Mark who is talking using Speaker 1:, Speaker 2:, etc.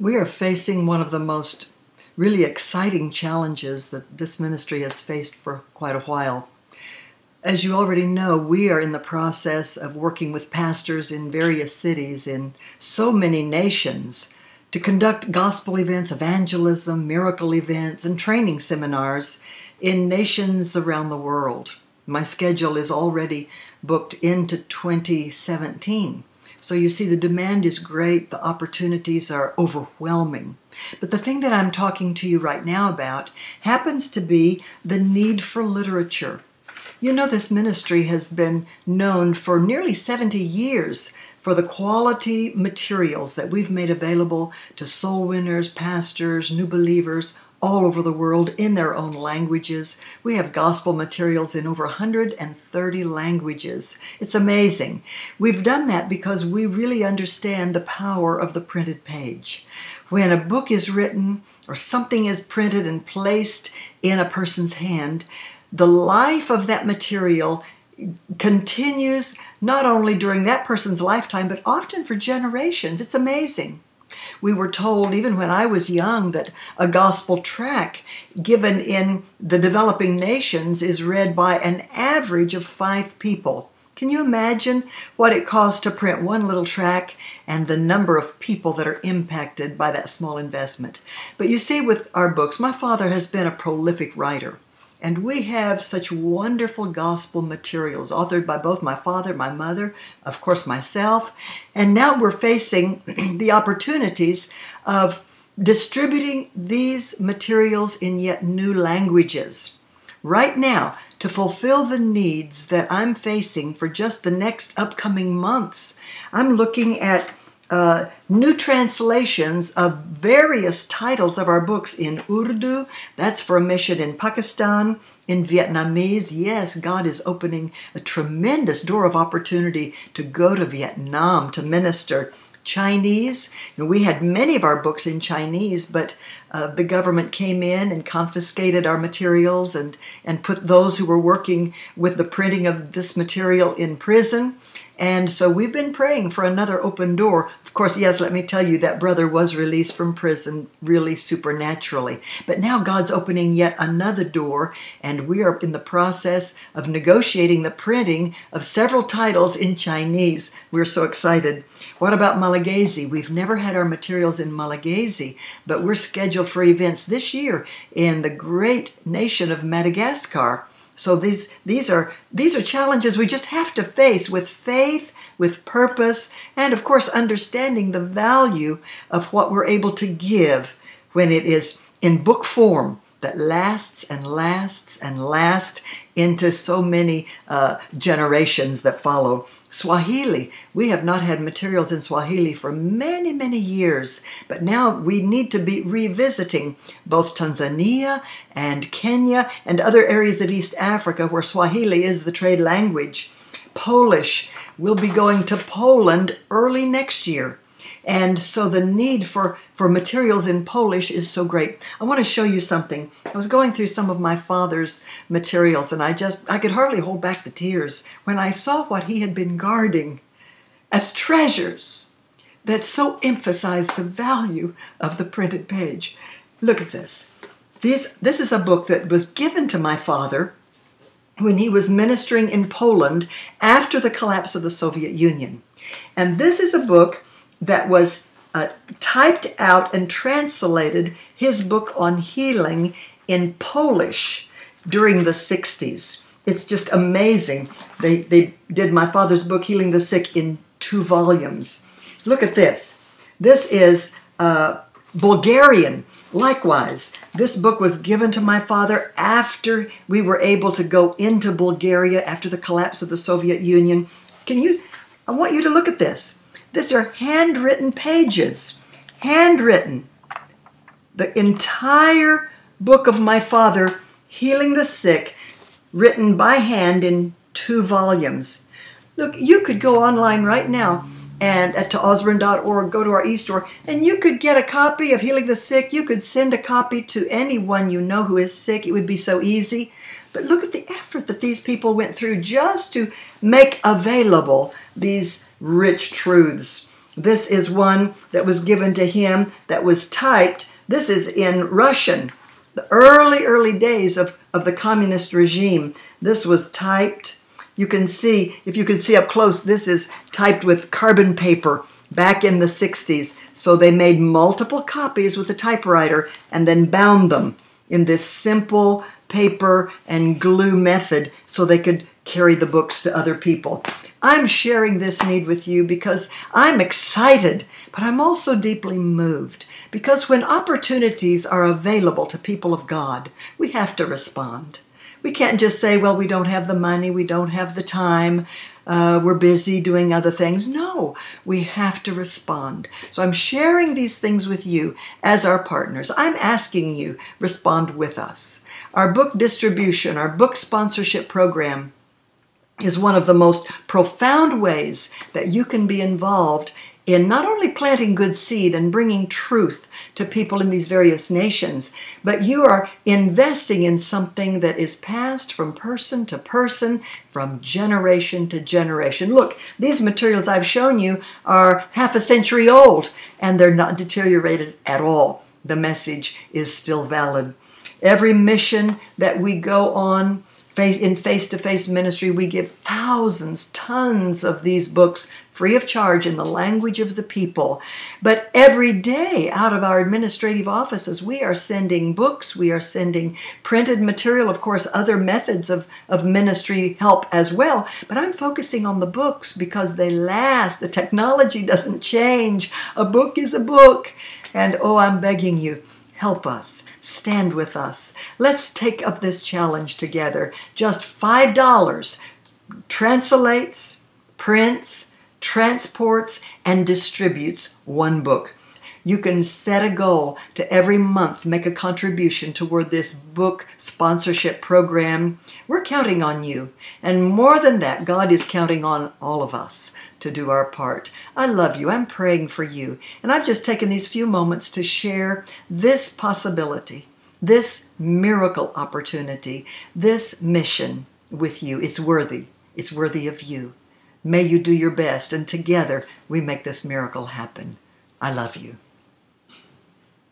Speaker 1: We are facing one of the most really exciting challenges that this ministry has faced for quite a while. As you already know, we are in the process of working with pastors in various cities in so many nations to conduct gospel events, evangelism, miracle events, and training seminars in nations around the world. My schedule is already booked into 2017. So you see, the demand is great, the opportunities are overwhelming. But the thing that I'm talking to you right now about happens to be the need for literature. You know, this ministry has been known for nearly 70 years for the quality materials that we've made available to soul winners, pastors, new believers all over the world in their own languages. We have gospel materials in over 130 languages. It's amazing. We've done that because we really understand the power of the printed page. When a book is written or something is printed and placed in a person's hand, the life of that material continues not only during that person's lifetime, but often for generations. It's amazing. We were told, even when I was young, that a gospel tract given in the developing nations is read by an average of 5 people. Can you imagine what it costs to print one little tract and the number of people that are impacted by that small investment? But you see, with our books, my father has been a prolific writer. And we have such wonderful gospel materials authored by both my father, my mother, of course myself. And now we're facing the opportunities of distributing these materials in yet new languages. Right now, to fulfill the needs that I'm facing for just the next upcoming months, I'm looking at new translations of various titles of our books in Urdu, that's for a mission in Pakistan, in Vietnamese. Yes, God is opening a tremendous door of opportunity to go to Vietnam to minister. Chinese, we had many of our books in Chinese, but the government came in and confiscated our materials and put those who were working with the printing of this material in prison. And so we've been praying for another open door. Of course, yes, let me tell you, that brother was released from prison really supernaturally. But now God's opening yet another door, and we are in the process of negotiating the printing of several titles in Chinese. We're so excited. What about Malagasy? We've never had our materials in Malagasy, but we're scheduled for events this year in the great nation of Madagascar. So these are challenges we just have to face with faith, with purpose, and of course understanding the value of what we're able to give when it is in book form that lasts and lasts and lasts into so many generations that follow. Swahili, we have not had materials in Swahili for many, many years, but now we need to be revisiting both Tanzania and Kenya and other areas of East Africa where Swahili is the trade language. Polish, we'll be going to Poland early next year. And so the need for materials in Polish is so great. I want to show you something. I was going through some of my father's materials, and I could hardly hold back the tears when I saw what he had been guarding as treasures that so emphasized the value of the printed page. Look at this. This is a book that was given to my father when he was ministering in Poland after the collapse of the Soviet Union. And this is a book that was typed out and translated, his book on healing in Polish during the 60s. It's just amazing. They did my father's book, Healing the Sick, in 2 volumes. Look at this. This is Bulgarian. Likewise, this book was given to my father after we were able to go into Bulgaria after the collapse of the Soviet Union. I want you to look at this. These are handwritten pages, handwritten. The entire book of my father, Healing the Sick, written by hand in 2 volumes. Look, you could go online right now and to osborne.org, go to our e-store, and you could get a copy of Healing the Sick. You could send a copy to anyone you know who is sick. It would be so easy. But look at the effort that these people went through just to make available these rich truths. This is one that was given to him that was typed. This is in Russian, the early days of the communist regime. This was typed. You can see, if you can see up close, this is typed with carbon paper back in the 60s. So they made multiple copies with a typewriter and then bound them in this simple paper and glue method so they could carry the books to other people. I'm sharing this need with you because I'm excited, but I'm also deeply moved. Because when opportunities are available to people of God, we have to respond. We can't just say, well, we don't have the money, we don't have the time, we're busy doing other things. No, we have to respond. So I'm sharing these things with you as our partners. I'm asking you, respond with us. Our book distribution, our book sponsorship program is one of the most profound ways that you can be involved in not only planting good seed and bringing truth to people in these various nations, but you are investing in something that is passed from person to person, from generation to generation. Look, these materials I've shown you are half a century old, and they're not deteriorated at all. The message is still valid. Every mission that we go on in face-to-face ministry, we give thousands, tons of these books free of charge in the language of the people. But every day out of our administrative offices, we are sending books, we are sending printed material, of course, other methods of ministry help as well. But I'm focusing on the books because they last. The technology doesn't change. A book is a book. And oh, I'm begging you, help us. Stand with us. Let's take up this challenge together. Just $5 translates, prints, transports, and distributes one book. You can set a goal to every month make a contribution toward this book sponsorship program. We're counting on you. And more than that, God is counting on all of us to do our part. I love you. I'm praying for you. And I've just taken these few moments to share this possibility, this miracle opportunity, this mission with you. It's worthy. It's worthy of you. May you do your best, and together we make this miracle happen. I love you.